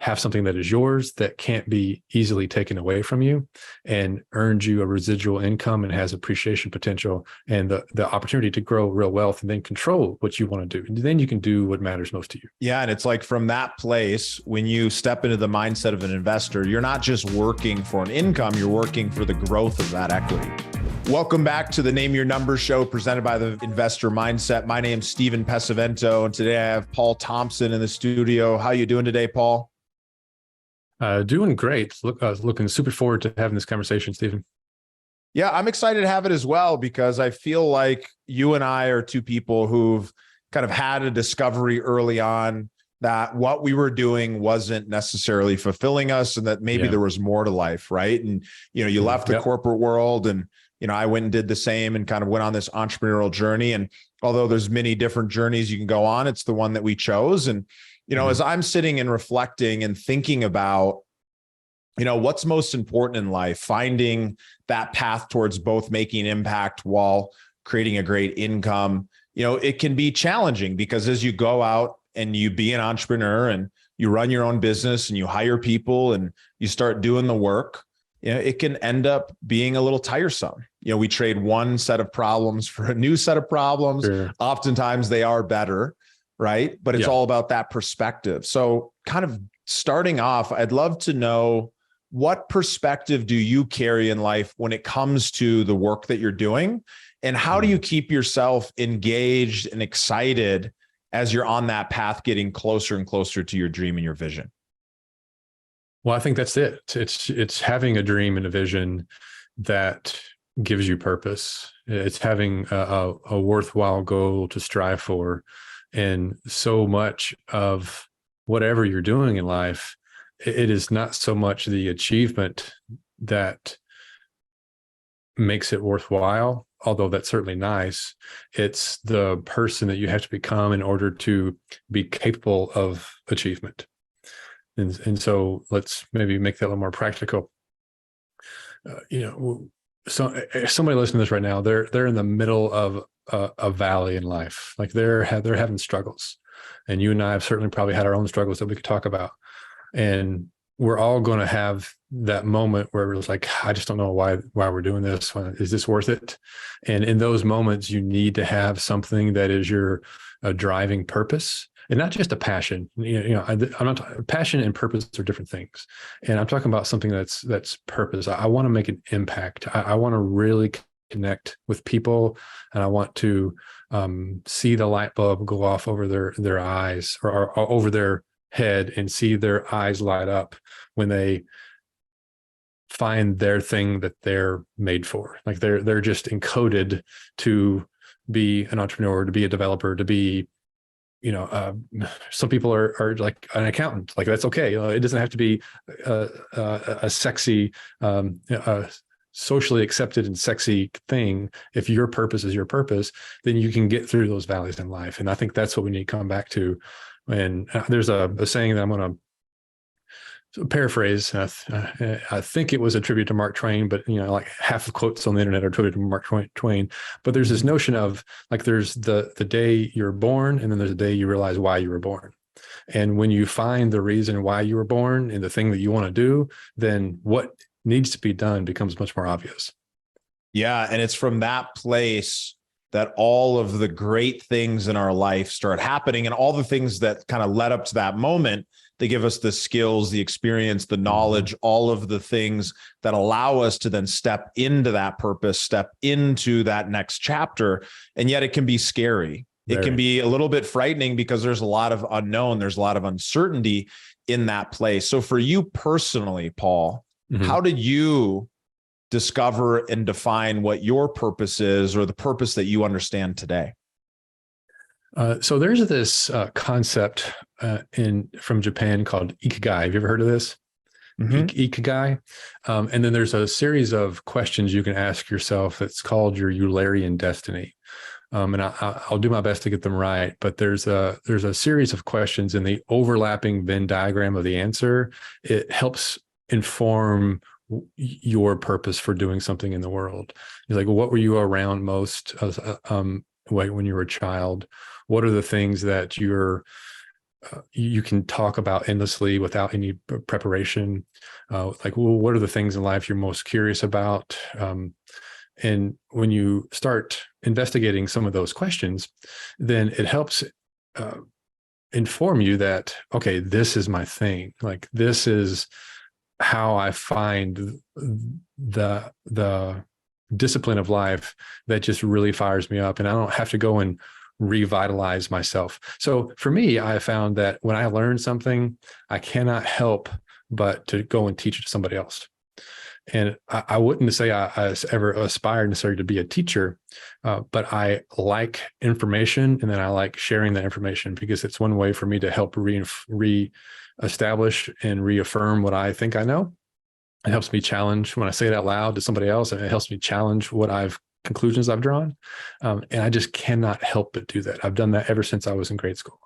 have something that is yours that can't be easily taken away from you and earns you a residual income and has appreciation potential and the opportunity to grow real wealth and then control what you want to do. And then you can do what matters most to you. Yeah. And it's like from that place, when you step into the mindset of an investor, you're not just working for an income, you're working for the growth of that equity. Welcome back to the Name Your Numbers show presented by the Investor Mindset. My name's Steven Pesavento, and today I have Paul Thompson in the studio. How you doing today, Paul? Doing great. Looking super forward to having this conversation, Steven. Yeah, I'm excited to have it as well, because I feel like you and I are two people who've kind of had a discovery early on that what we were doing wasn't necessarily fulfilling us, and that maybe there was more to life, right? And, you left the corporate world, and, I went and did the same and kind of went on this entrepreneurial journey. And although there's many different journeys you can go on, it's the one that we chose. And, as I'm sitting and reflecting and thinking about, what's most important in life, finding that path towards both making impact while creating a great income, it can be challenging, because as you go out and you be an entrepreneur and you run your own business and you hire people and you start doing the work, it can end up being a little tiresome. We trade one set of problems for a new set of problems. Sure. Oftentimes they are better, right? But it's all about that perspective. So kind of starting off, I'd love to know, what perspective do you carry in life when it comes to the work that you're doing? And how do you keep yourself engaged and excited as you're on that path, getting closer and closer to your dream and your vision? Well, I think that's it. It's having a dream and a vision that gives you purpose. It's having a worthwhile goal to strive for. And so much of whatever you're doing in life, it is not so much the achievement that makes it worthwhile, although that's certainly nice. It's the person that you have to become in order to be capable of achievement. And so let's maybe make that a little more practical. So somebody listening to this right now, they're in the middle of a valley in life. Like they're having struggles, and you and I have certainly probably had our own struggles that we could talk about. And we're all going to have that moment where it's like, I just don't know why we're doing this. Is this worth it? And in those moments, you need to have something that is your driving purpose, and not just a passion. I'm not passion and purpose are different things. And I'm talking about something that's purpose. I want to make an impact. I want to really connect with people, and I want to see the light bulb go off over their eyes or over their head, and see their eyes light up when they find their thing that they're made for. Like they're just encoded to be an entrepreneur, to be a developer, to be, some people are like an accountant. Like that's okay. It doesn't have to be a sexy, socially accepted and sexy thing. If your purpose is your purpose, then you can get through those valleys in life. And I think that's what we need to come back to. And there's a saying that I'm going to paraphrase. I think it was a tribute to Mark Twain, but like half the quotes on the internet are attributed to Mark Twain. But there's this notion of like, there's the day you're born, and then there's the day you realize why you were born. And when you find the reason why you were born and the thing that you want to do, then what needs to be done becomes much more obvious. Yeah. And it's from that place that all of the great things in our life start happening, and all the things that kind of led up to that moment, they give us the skills, the experience, the knowledge, all of the things that allow us to then step into that purpose, step into that next chapter. And yet it can be scary. It can be a little bit frightening, because there's a lot of unknown, there's a lot of uncertainty in that place. So for you personally, Paul, how did you discover and define what your purpose is, or the purpose that you understand today? So there's this concept from Japan called Ikigai. Have you ever heard of this? Ikigai. And then there's a series of questions you can ask yourself that's called your Eulerian destiny. And I'll do my best to get them right, but there's a series of questions, in the overlapping Venn diagram of the answer, it helps inform your purpose for doing something in the world. You're like, what were you around most when you were a child? What are the things that you're you can talk about endlessly without any preparation. Like, well, what are the things in life you're most curious about? And when you start investigating some of those questions, then it helps inform you that, okay, this is my thing. Like, this is how I find the discipline of life that just really fires me up, and I don't have to go and revitalize myself. So for me, I found that when I learn something, I cannot help but to go and teach it to somebody else. And I wouldn't say I ever aspired necessarily to be a teacher, but I like information, and then I like sharing that information because it's one way for me to help re-establish and reaffirm what I think I know. It helps me challenge when I say it out loud to somebody else, and it helps me challenge conclusions I've drawn. And I just cannot help but do that. I've done that ever since I was in grade school.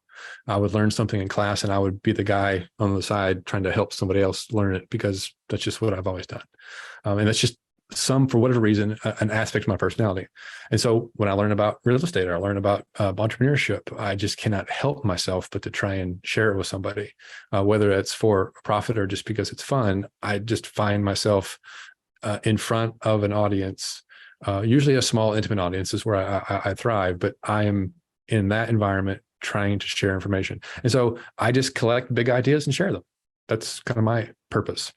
I would learn something in class and I would be the guy on the side trying to help somebody else learn it, because that's just what I've always done. And that's just for whatever reason, an aspect of my personality. And so when I learn about real estate or I learn about entrepreneurship, I just cannot help myself but to try and share it with somebody, whether it's for profit or just because it's fun. I just find myself in front of an audience, usually a small, intimate audience is where I thrive, but I am in that environment trying to share information. And so I just collect big ideas and share them. That's kind of my purpose.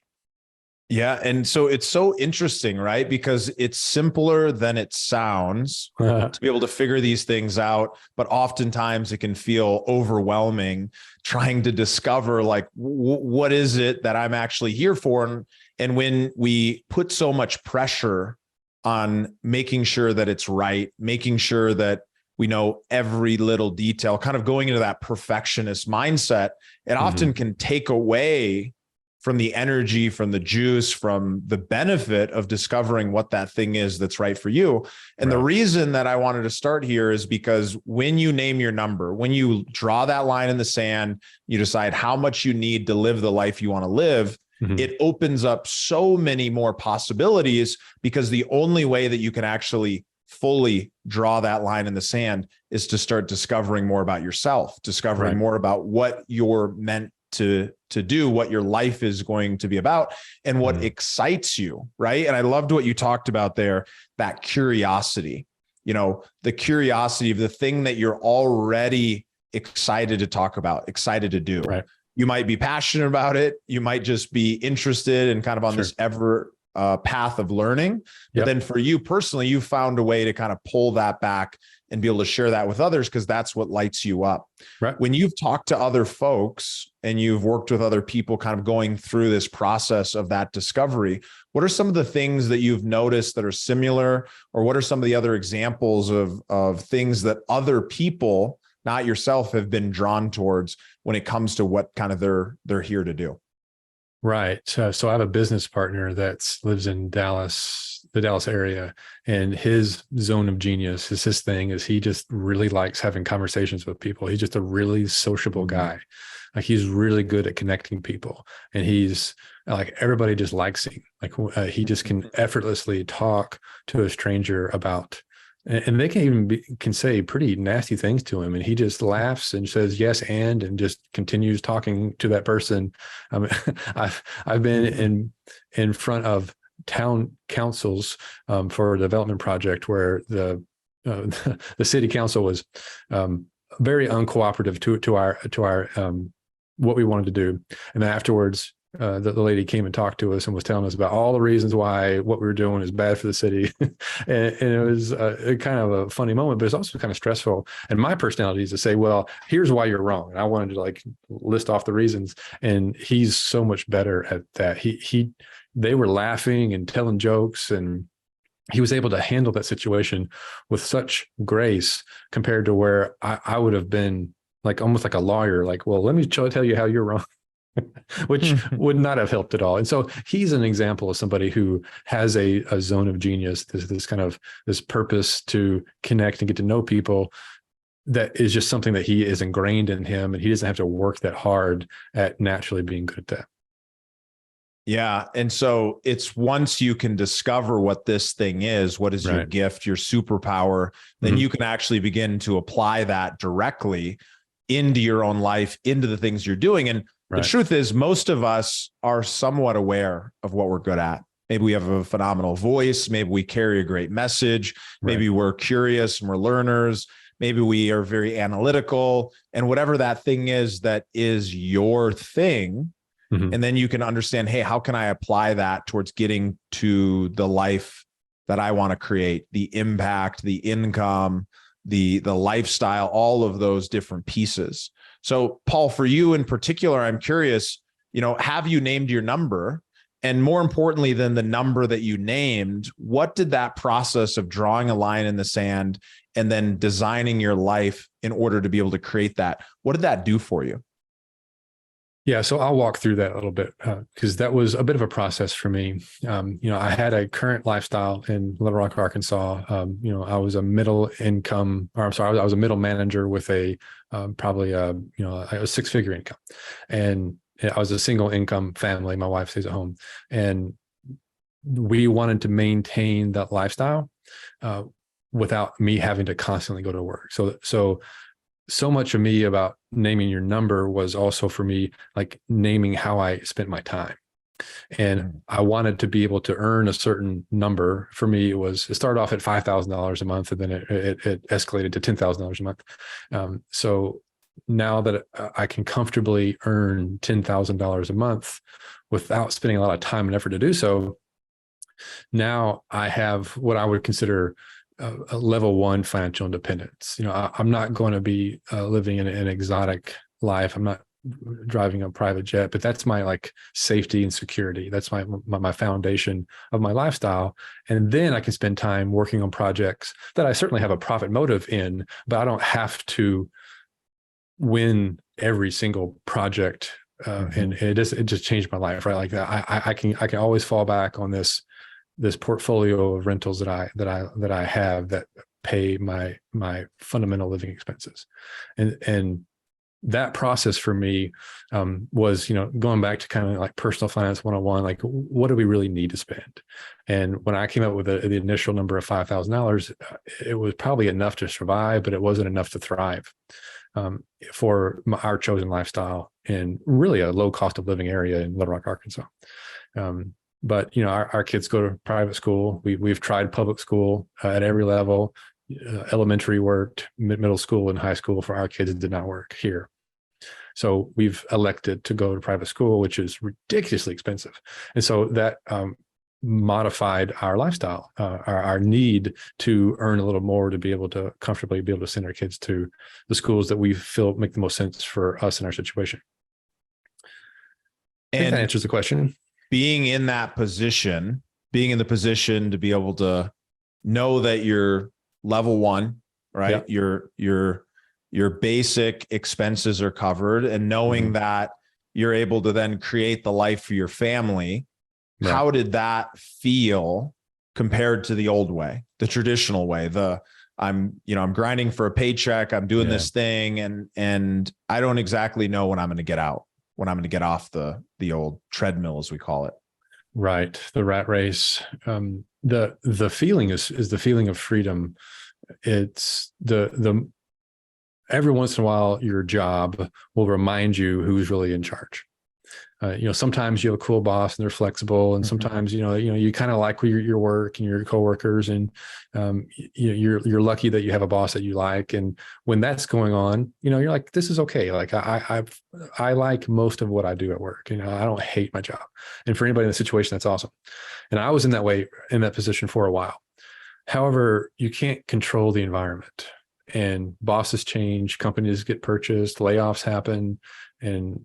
Yeah. And so it's so interesting, right? Because it's simpler than it sounds to be able to figure these things out. But oftentimes it can feel overwhelming trying to discover, like, what is it that I'm actually here for? And when we put so much pressure on making sure that it's right, making sure that we know every little detail, kind of going into that perfectionist mindset, it often can take away from the energy, from the juice, from the benefit of discovering what that thing is that's right for you. And the reason that I wanted to start here is because when you name your number, when you draw that line in the sand, you decide how much you need to live the life you want to live, it opens up so many more possibilities, because the only way that you can actually fully draw that line in the sand is to start discovering more about yourself, discovering more about what you're meant to do, what your life is going to be about, and what excites you, right? And I loved what you talked about there, that curiosity, the curiosity of the thing that you're already excited to talk about, excited to do. Right. You might be passionate about it. You might just be interested and kind of on this ever path of learning. But then for you personally, you found a way to kind of pull that back and be able to share that with others, because that's what lights you up. Right. When you've talked to other folks and you've worked with other people kind of going through this process of that discovery, what are some of the things that you've noticed that are similar, or what are some of the other examples of things that other people, not yourself, have been drawn towards when it comes to what kind of they're here to do? Right. So I have a business partner that lives in Dallas, the Dallas area, and his zone of genius is his thing is he just really likes having conversations with people. He's just a really sociable guy. Like, he's really good at connecting people, and he's like, everybody just likes him. Like, he just can effortlessly talk to a stranger about, and they can say pretty nasty things to him, and he just laughs and says yes and just continues talking to that person. I've been in front of town councils for a development project where the city council was very uncooperative to our what we wanted to do, and then afterwards, the lady came and talked to us and was telling us about all the reasons why what we were doing is bad for the city. and it was kind of a funny moment, but it's also kind of stressful. And my personality is to say, well, here's why you're wrong. And I wanted to like list off the reasons. And he's so much better at that. They were laughing and telling jokes, and he was able to handle that situation with such grace compared to where I would have been like almost like a lawyer, like, well, let me tell you how you're wrong. Which would not have helped at all. And so he's an example of somebody who has a zone of genius, this kind of this purpose to connect and get to know people that is just something that he is ingrained in him, and he doesn't have to work that hard at naturally being good at that. Yeah. And so it's once you can discover what this thing is, what is your gift, your superpower, then you can actually begin to apply that directly. into your own life, into the things you're doing. And the truth is, most of us are somewhat aware of what we're good at. Maybe we have a phenomenal voice. Maybe we carry a great message. Maybe we're curious and we're learners. Maybe we are very analytical, and whatever that thing is that is your thing. And then you can understand, hey, how can I apply that towards getting to the life that I want to create, the impact, the income, the lifestyle, all of those different pieces. So Paul, for you in particular, I'm curious, have you named your number? And more importantly than the number that you named, what did that process of drawing a line in the sand and then designing your life in order to be able to create that, what did that do for you? Yeah, so I'll walk through that a little bit because that was a bit of a process for me. I had a current lifestyle in Little Rock, Arkansas. I was a middle income, or I'm sorry, I was a middle manager with a probably a six-figure income, and I was a single income family. My wife stays at home, and we wanted to maintain that lifestyle without me having to constantly go to work. So much of me about naming your number was also for me, like naming how I spent my time. And I wanted to be able to earn a certain number. For me, it started off at $5,000 a month, and then it escalated to $10,000 a month. So now that I can comfortably earn $10,000 a month without spending a lot of time and effort to do so, now I have what I would consider a level one financial independence. I'm not going to be living in an exotic life. I'm not driving a private jet, but that's my like safety and security. That's my foundation of my lifestyle. And then I can spend time working on projects that I certainly have a profit motive in, but I don't have to win every single project. And it just changed my life, right? Like I can always fall back on this portfolio of rentals that I have that pay my fundamental living expenses. And that process for me was, going back to kind of like personal finance 101, like what do we really need to spend? And when I came up with the initial number of $5,000, it was probably enough to survive, but it wasn't enough to thrive for our chosen lifestyle in really a low cost of living area in Little Rock, Arkansas. But our kids go to private school. We've tried public school at every level. Elementary worked, middle school and high school for our kids. It did not work here. So we've elected to go to private school, which is ridiculously expensive. And so that modified our lifestyle, our need to earn a little more to be able to comfortably be able to send our kids to the schools that we feel make the most sense for us in our situation. I think that answers the question. Being in that position, being in the position to be able to know that you're level one, right? Yeah. Your basic expenses are covered, and knowing that you're able to then create the life for your family. Right. How did that feel compared to the old way, the traditional way? I'm grinding for a paycheck. I'm doing this thing, and I don't exactly know when I'm going to get out, when I'm going to get off the old treadmill, as we call it. Right. The rat race. The feeling is the feeling of freedom. It's the every once in a while, your job will remind you who's really in charge. Sometimes you have a cool boss and they're flexible, and sometimes you kind of like your work and your coworkers, and you're lucky that you have a boss that you like. And when that's going on, you're like, this is okay. Like I like most of what I do at work. I don't hate my job. And for anybody in the situation, that's awesome. And I was in that position for a while. However, you can't control the environment, and bosses change, companies get purchased, layoffs happen, and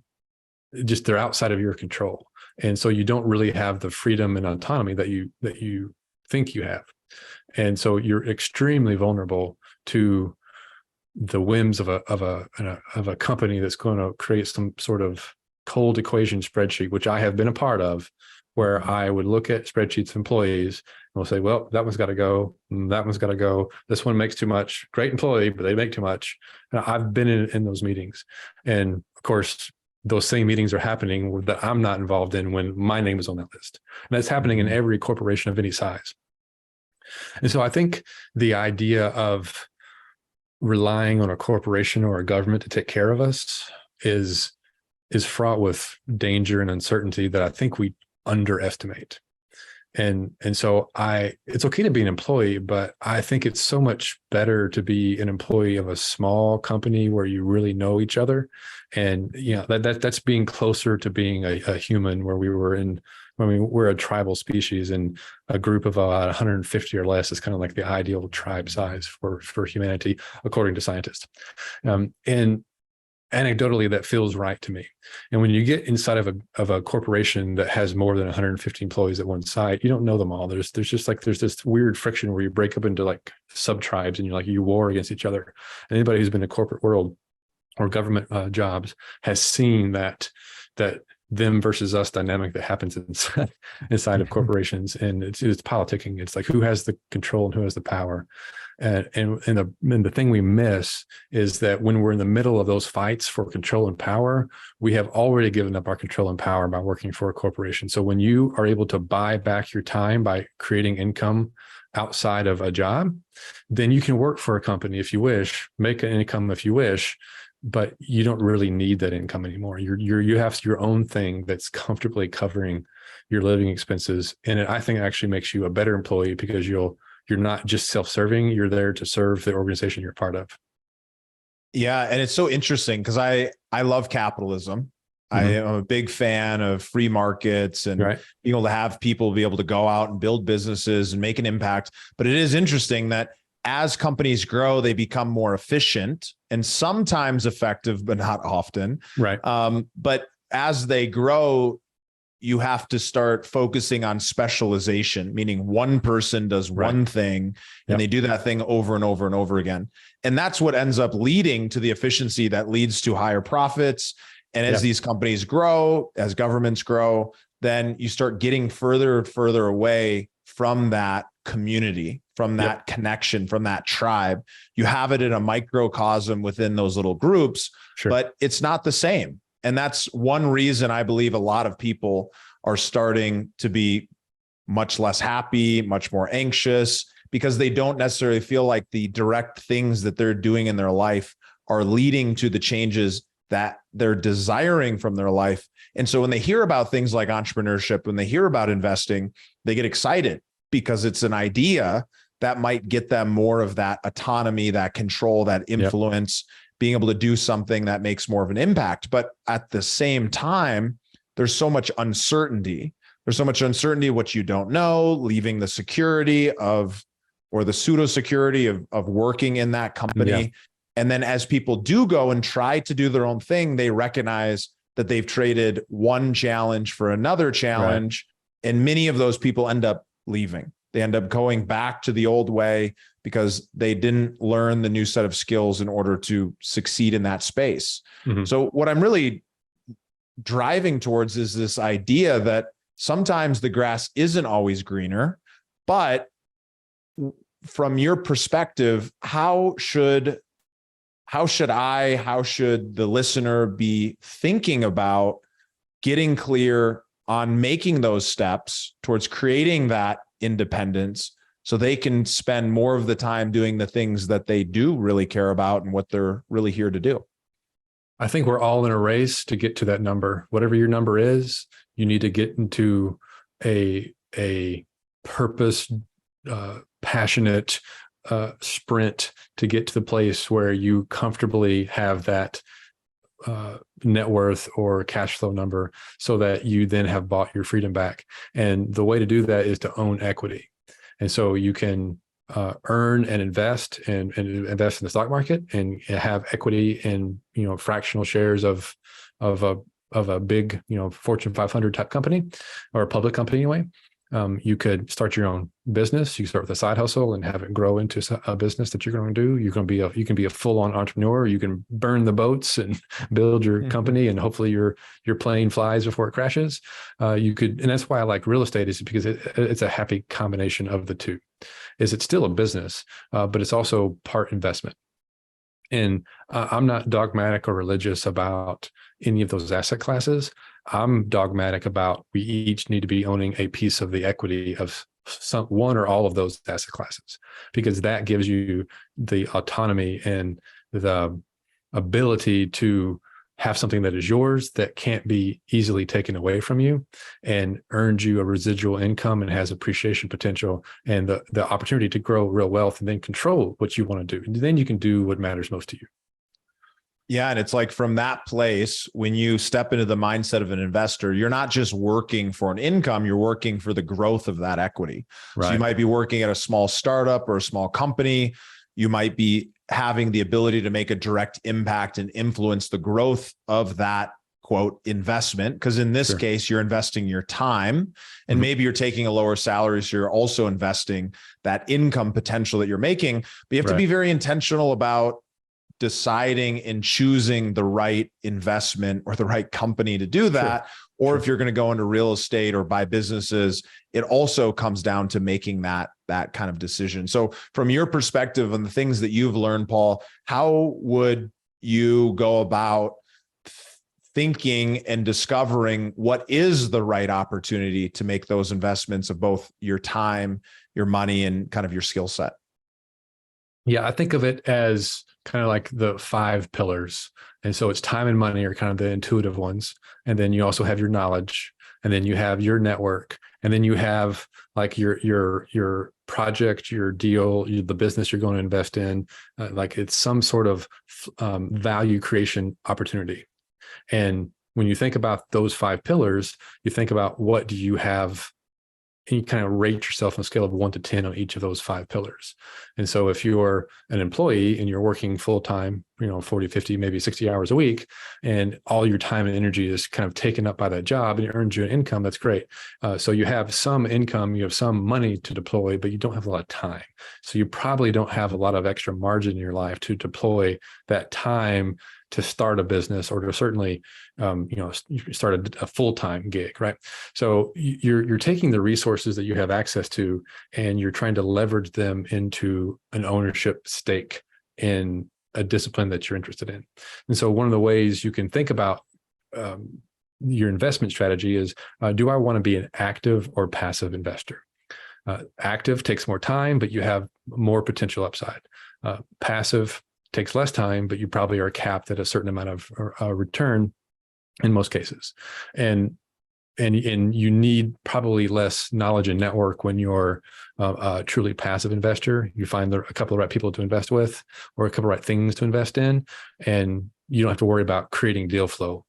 just they're outside of your control. And so you don't really have the freedom and autonomy that you think you have. And so you're extremely vulnerable to the whims of a company that's going to create some sort of cold equation spreadsheet, which I have been a part of, where I would look at spreadsheets of employees and we'll say, well, that one's got to go. That one's got to go. This one makes too much. Great employee, but they make too much. And I've been in those meetings. And of course, those same meetings are happening that I'm not involved in when my name is on that list. And that's happening in every corporation of any size. And so I think the idea of relying on a corporation or a government to take care of us is fraught with danger and uncertainty that I think we underestimate. And so it's okay to be an employee, but I think it's so much better to be an employee of a small company where you really know each other. And that's being closer to being a human, where we're a tribal species, and a group of about 150 or less is kind of like the ideal tribe size for humanity, according to scientists. And anecdotally, that feels right to me. And when you get inside of a corporation that has more than 150 employees at one site, you don't know them all. There's this weird friction where you break up into like sub tribes, and you war against each other. And anybody who's been in the corporate world or government jobs has seen that them versus us dynamic that happens inside of corporations. And it's politicking. It's like, who has the control and who has the power. And the thing we miss is that when we're in the middle of those fights for control and power, we have already given up our control and power by working for a corporation. So when you are able to buy back your time by creating income outside of a job, then you can work for a company if you wish, make an income if you wish, but you don't really need that income anymore. You have your own thing that's comfortably covering your living expenses. And I think it actually makes you a better employee, because you're not just self-serving, you're there to serve the organization you're part of. Yeah. And it's so interesting because I love capitalism. I am a big fan of free markets and being able to have people be able to go out and build businesses and make an impact. But it is interesting that as companies grow, they become more efficient and sometimes effective, but not often. Right. But as they grow, you have to start focusing on specialization, meaning one person does one thing and they do that thing over and over and over again. And that's what ends up leading to the efficiency that leads to higher profits. And as these companies grow, as governments grow, then you start getting further and further away from that community, from that connection, from that tribe. You have it in a microcosm within those little groups, but it's not the same. And that's one reason I believe a lot of people are starting to be much less happy, much more anxious, because they don't necessarily feel like the direct things that they're doing in their life are leading to the changes that they're desiring from their life. And so when they hear about things like entrepreneurship, when they hear about investing, they get excited because it's an idea that might get them more of that autonomy, that control, that influence, being able to do something that makes more of an impact. But at the same time, there's so much uncertainty. There's so much uncertainty, what you don't know, leaving the security of, or the pseudo security of working in that company. And then as people do go and try to do their own thing, they recognize that they've traded one challenge for another challenge. And many of those people end up leaving. They end up going back to the old way because they didn't learn the new set of skills in order to succeed in that space. So what I'm really driving towards is this idea that sometimes the grass isn't always greener, but from your perspective, how should the listener be thinking about getting clear on making those steps towards creating that independence so they can spend more of the time doing the things that they do really care about and what they're really here to do? I think we're all in a race to get to that number. Whatever your number is, you need to get into a purpose, passionate sprint to get to the place where you comfortably have that net worth or cash flow number, so that you then have bought your freedom back. And the way to do that is to own equity. And so you can earn and invest and invest in the stock market and have equity in, fractional shares of a big, Fortune 500 type company, or a public company anyway. You could start your own business. You start with a side hustle and have it grow into a business that you're going to do. You can be a full-on entrepreneur. You can burn the boats and build your company, and hopefully your plane flies before it crashes. And that's why I like real estate, is because it's a happy combination of the two. It's still a business, but it's also part investment. And I'm not dogmatic or religious about any of those asset classes. I'm dogmatic about we each need to be owning a piece of the equity of one or all of those asset classes, because that gives you the autonomy and the ability to have something that is yours that can't be easily taken away from you, and earns you a residual income and has appreciation potential and the opportunity to grow real wealth, and then control what you want to do. And then you can do what matters most to you. Yeah. And it's like, from that place, when you step into the mindset of an investor, you're not just working for an income, you're working for the growth of that equity. Right. So you might be working at a small startup or a small company. You might be having the ability to make a direct impact and influence the growth of that quote investment. Because in this case, you're investing your time, and maybe you're taking a lower salary. So you're also investing that income potential that you're making, but you have to be very intentional about deciding and choosing the right investment or the right company to do that. Or if you're going to go into real estate or buy businesses, it also comes down to making that kind of decision. So from your perspective and the things that you've learned, Paul, how would you go about thinking and discovering what is the right opportunity to make those investments of both your time, your money, and kind of your skill set? Yeah, I think of it as kind of like the 5 pillars. And so it's time and money are kind of the intuitive ones. And then you also have your knowledge, and then you have your network, and then you have like your project, your deal, the business you're going to invest in. Like it's some sort of value creation opportunity. And when you think about those 5 pillars, you think about what do you have, and you kind of rate yourself on a scale of 1 to 10 on each of those 5 pillars. And so if you're an employee and you're working full time, 40, 50, maybe 60 hours a week, and all your time and energy is kind of taken up by that job and it earns you an income, that's great. So you have some income, you have some money to deploy, but you don't have a lot of time. So you probably don't have a lot of extra margin in your life to deploy that time to start a business, or to certainly, start a full-time gig, right? So you're taking the resources that you have access to, and you're trying to leverage them into an ownership stake in a discipline that you're interested in. And so one of the ways you can think about your investment strategy is, do I want to be an active or passive investor? Active takes more time, but you have more potential upside. Passive takes less time, but you probably are capped at a certain amount of return in most cases. And you need probably less knowledge and network when you're a truly passive investor. You find a couple of right people to invest with, or a couple of right things to invest in, and you don't have to worry about creating deal flow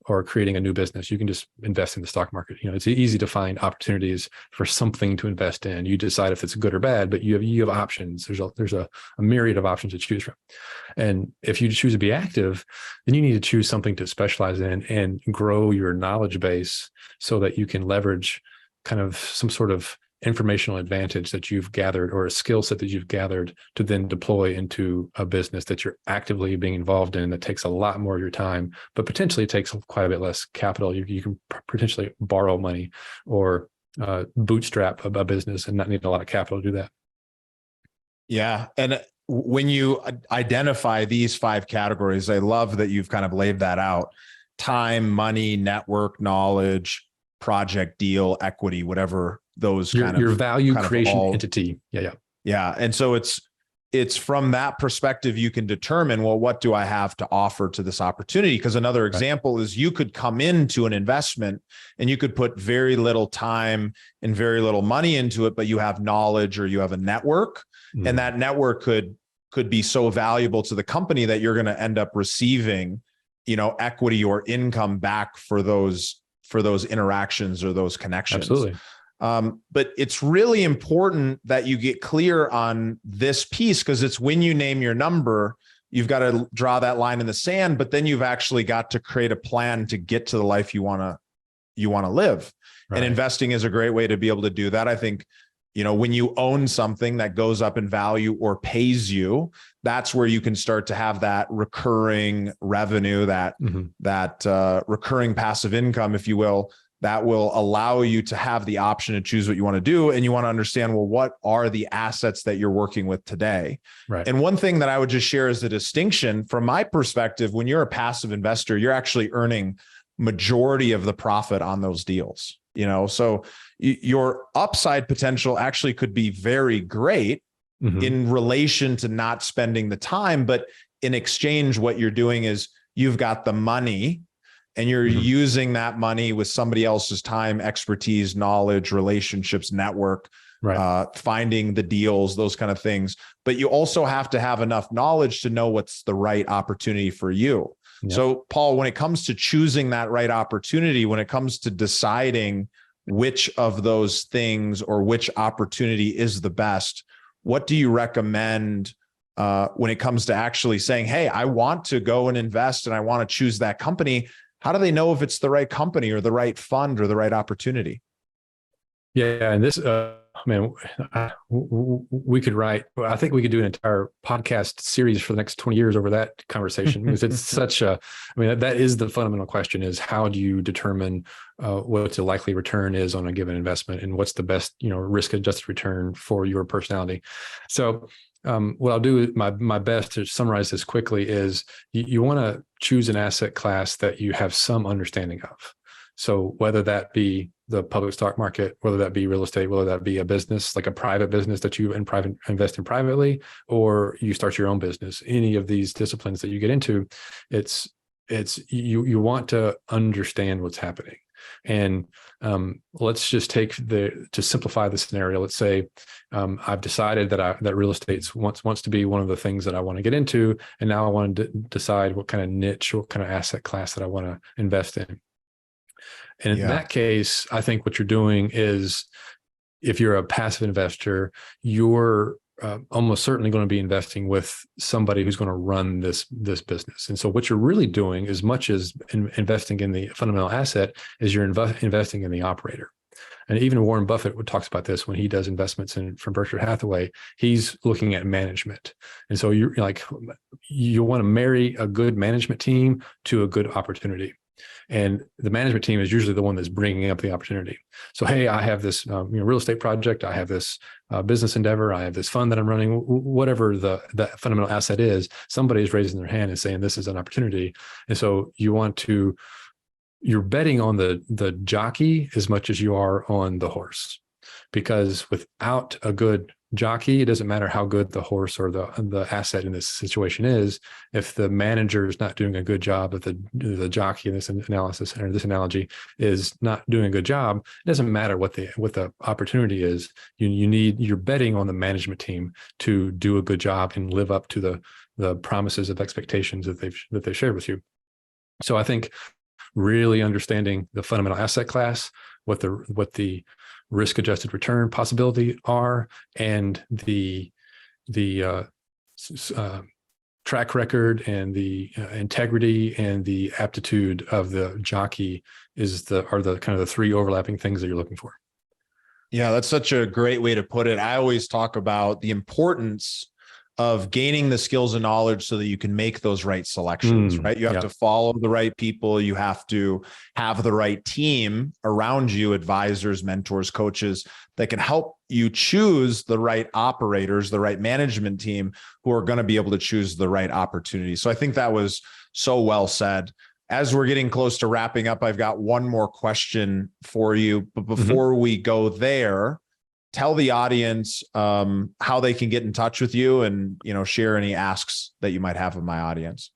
or creating a new business. You can just invest in the stock market. It's easy to find opportunities for something to invest in. You decide if it's good or bad, but you have options. There's a myriad of options to choose from. And if you choose to be active, then you need to choose something to specialize in and grow your knowledge base so that you can leverage kind of some sort of informational advantage that you've gathered, or a skill set that you've gathered, to then deploy into a business that you're actively being involved in, that takes a lot more of your time, but potentially takes quite a bit less capital. You can potentially borrow money or bootstrap a business and not need a lot of capital to do that. Yeah. And when you identify these 5 categories, I love that you've kind of laid that out: time, money, network, knowledge, project, deal, equity, whatever those your value creation entity. Yeah. And so it's from that perspective you can determine, well, what do I have to offer to this opportunity? Because another example is, you could come into an investment and you could put very little time and very little money into it, but you have knowledge, or you have a network, and that network could be so valuable to the company that you're going to end up receiving, equity or income back for those interactions or those connections. Absolutely. But it's really important that you get clear on this piece, because it's when you name your number, you've got to draw that line in the sand, but then you've actually got to create a plan to get to the life you want to live. Right. And investing is a great way to be able to do that. I think, when you own something that goes up in value or pays you, that's where you can start to have that recurring revenue, that recurring passive income, if you will, that will allow you to have the option to choose what you want to do. And you want to understand, well, what are the assets that you're working with today? Right. And one thing that I would just share as a distinction from my perspective, when you're a passive investor, you're actually earning majority of the profit on those deals. So your upside potential actually could be very great in relation to not spending the time, but in exchange, what you're doing is you've got the money and you're using that money with somebody else's time, expertise, knowledge, relationships, network, finding the deals, those kind of things. But you also have to have enough knowledge to know what's the right opportunity for you. Yep. So, Paul, when it comes to choosing that right opportunity, when it comes to deciding which of those things or which opportunity is the best, what do you recommend when it comes to actually saying, hey, I want to go and invest and I want to choose that company? How do they know if it's the right company or the right fund or the right opportunity? Yeah. And this, we could write, I think we could do an entire podcast series for the next 20 years over that conversation, because it's such a, that is the fundamental question, is how do you determine what the likely return is on a given investment and what's the best, risk adjusted return for your personality. So what I'll do, my best to summarize this quickly, is you want to choose an asset class that you have some understanding of. So whether that be the public stock market, whether that be real estate, whether that be a business, like a private business that you invest in privately, or you start your own business, any of these disciplines that you get into, it's you want to understand what's happening. And let's just to simplify the scenario. Let's say I've decided that real estate wants to be one of the things that I want to get into, and now I want to decide what kind of niche, what kind of asset class that I want to invest in. And in that case, I think what you're doing is, if you're a passive investor, you're almost certainly going to be investing with somebody who's going to run this business. And so what you're really doing, as much as investing in the fundamental asset, is you're investing in the operator. And even Warren Buffett talks about this when he does investments from Berkshire Hathaway. He's looking at management. And so you want to marry a good management team to a good opportunity. And the management team is usually the one that's bringing up the opportunity. So, hey, I have this real estate project. I have this business endeavor. I have this fund that I'm running. Whatever the fundamental asset is, somebody is raising their hand and saying this is an opportunity. And so you're betting on the jockey as much as you are on the horse, because without a good jockey, it doesn't matter how good the horse or the asset in this situation is. If the manager is not doing a good job, if the jockey in this analysis or this analogy is not doing a good job, it doesn't matter what the opportunity is. You're betting on the management team to do a good job and live up to the promises of expectations that they've shared with you. So I think really understanding the fundamental asset class, what the risk adjusted return possibility are, and the track record and the integrity and the aptitude of the jockey are the kind of the three overlapping things that you're looking for. Yeah, that's such a great way to put it. I always talk about the importance of gaining the skills and knowledge so that you can make those right selections, right? You have to follow the right people. You have to have the right team around you, advisors, mentors, coaches that can help you choose the right operators, the right management team who are going to be able to choose the right opportunity. So I think that was so well said. As we're getting close to wrapping up, I've got one more question for you. But before we go there, tell the audience how they can get in touch with you and, share any asks that you might have of my audience.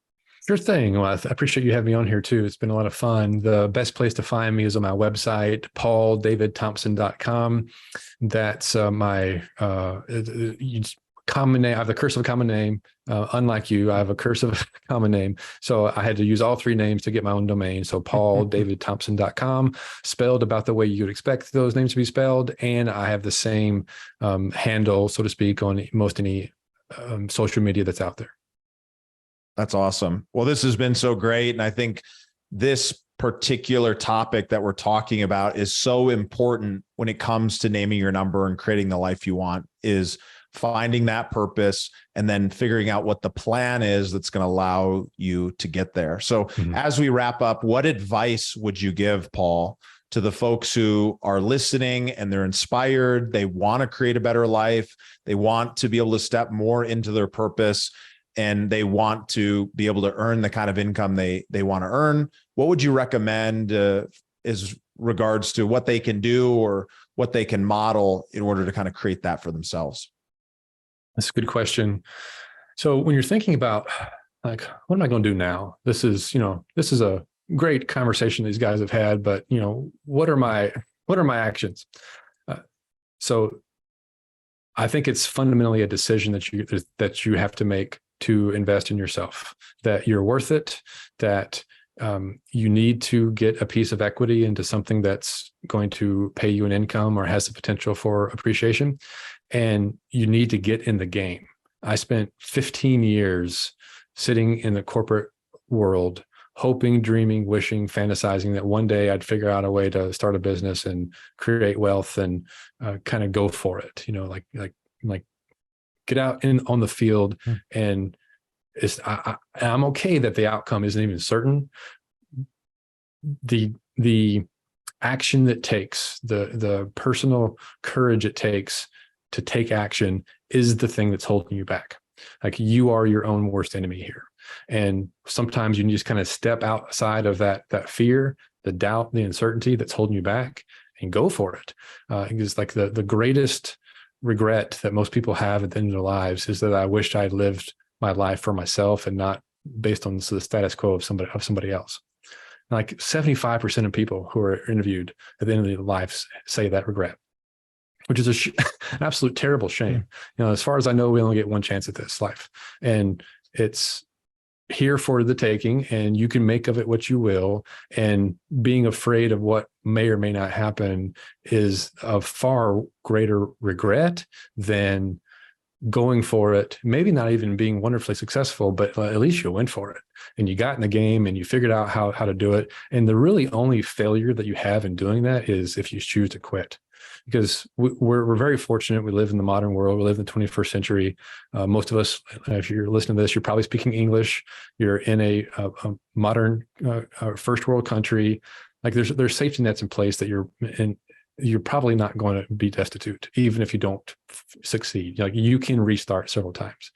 Sure thing. Well, I appreciate you having me on here too. It's been a lot of fun. The best place to find me is on my website, pauldavidthompson.com. That's my common name. I have the curse of a common name. Unlike you, I have a curse of a common name. So I had to use all three names to get my own domain. So pauldavidthompson.com, spelled about the way you would expect those names to be spelled. And I have the same handle, so to speak, on most any social media that's out there. That's awesome. Well, this has been so great. And I think this particular topic that we're talking about is so important when it comes to naming your number and creating the life you want, is finding that purpose and then figuring out what the plan is that's going to allow you to get there. So as we wrap up, what advice would you give, Paul, to the folks who are listening and they're inspired, they want to create a better life, they want to be able to step more into their purpose, and they want to be able to earn the kind of income they want to earn, what would you recommend as regards to what they can do or what they can model in order to kind of create that for themselves? That's a good question. So when you're thinking about like, what am I going to do now? This is a great conversation these guys have had, but what are my actions? So I think it's fundamentally a decision that you have to make to invest in yourself, that you're worth it, that you need to get a piece of equity into something that's going to pay you an income or has the potential for appreciation, and you need to get in the game. I spent 15 years sitting in the corporate world, hoping, dreaming, wishing, fantasizing that one day I'd figure out a way to start a business and create wealth and kind of go for it. Like get out on the field, and I'm okay that the outcome isn't even certain. The action that takes, the personal courage it takes to take action is the thing that's holding you back. Like, you are your own worst enemy here. And sometimes you just kind of step outside of that fear, the doubt, the uncertainty that's holding you back, and go for it. Because like the greatest regret that most people have at the end of their lives is that I wished I had lived my life for myself and not based on the status quo of somebody else. Like 75% of people who are interviewed at the end of their lives say that regret, which is an absolute terrible shame. As far as I know, we only get one chance at this life, and it's here for the taking, and you can make of it what you will. And being afraid of what may or may not happen is a far greater regret than going for it, maybe not even being wonderfully successful, but at least you went for it and you got in the game and you figured out how to do it. And the really only failure that you have in doing that is if you choose to quit. Because we're very fortunate. We live in the modern world. We live in the 21st century. Most of us, if you're listening to this, you're probably speaking English. You're in a modern first world country. Like there's safety nets in place that you're in. You're probably not going to be destitute, even if you don't succeed. Like, you can restart several times,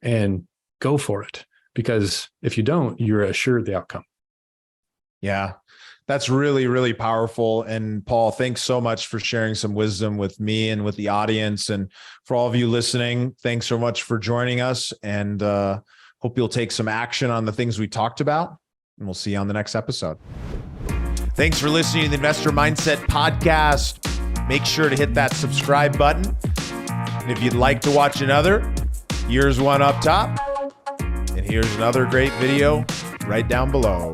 and go for it. Because if you don't, you're assured the outcome. Yeah. That's really, really powerful. And Paul, thanks so much for sharing some wisdom with me and with the audience. And for all of you listening, thanks so much for joining us, and hope you'll take some action on the things we talked about. And we'll see you on the next episode. Thanks for listening to the Investor Mindset Podcast. Make sure to hit that subscribe button. And if you'd like to watch another, here's one up top. And here's another great video right down below.